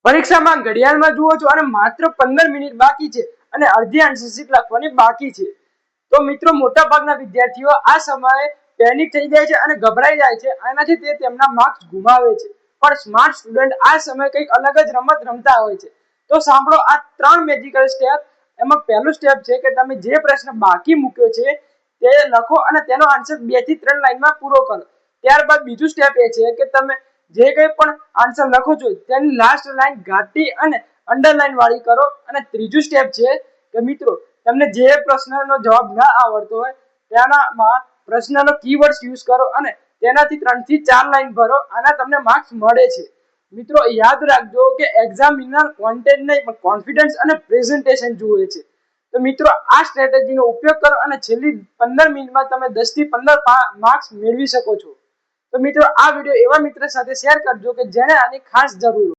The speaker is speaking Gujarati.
પરીક્ષામાં ઘડિયાળમાં જુઓ છો અને માત્ર 15 મિનિટ બાકી છે અને અડધી આન્સર શીટ લખવાની બાકી છે. તો મિત્રો મોટાભાગના વિદ્યાર્થીઓ આ સમયે પેનિક થઈ જાય છે અને ગભરાઈ જાય છે. આનાથી તે તેમના માર્ક્સ ગુમાવે છે. પણ સ્માર્ટ સ્ટુડન્ટ આ સમયે કંઈક અલગ જ રમત રમતા હોય છે. તો સાંભળો આ 3 મેજિકલ સ્ટેપ. એમાં પહેલું સ્ટેપ છે કે તમે જે પ્રશ્ન બાકી મૂક્યો છે તે લખો અને તેનો આન્સર 2 થી 3 લાઈનમાં પૂરો કરો. ત્યારબાદ બીજું સ્ટેપ એ છે કે તમે જે કંઈ પણ આન્સર લખો છો તેની લાસ્ટ લાઈન ઘાટી અને અંડરલાઈન વાળી કરો. અને ત્રીજું સ્ટેપ છે કે મિત્રો તમને જે પ્રશ્નનો જવાબ ના આવડતો હોય તેનામાં પ્રશ્નનો કીવર્ડ્સ યુઝ કરો અને તેનાથી 3 થી 4 લાઈન ભરો. આના તમને માર્ક્સ મળે છે. મિત્રો યાદ રાખજો કે એક્ઝામિનર કોન્ટેન્ટ નહીં પણ કોન્ફિડન્સ અને પ્રેઝન્ટેશન જુએ છે. તો મિત્રો આ સ્ટ્રેટેજીનો ઉપયોગ કરો અને છેલ્લી 15 મિનિટમાં તમે 10 થી 15 માર્ક્સ મેળવી શકો છો. તો મિત્રો આ વિડીયો એવા મિત્ર સાથે શેર કરજો કે જેને આની ખાસ જરૂર હોય.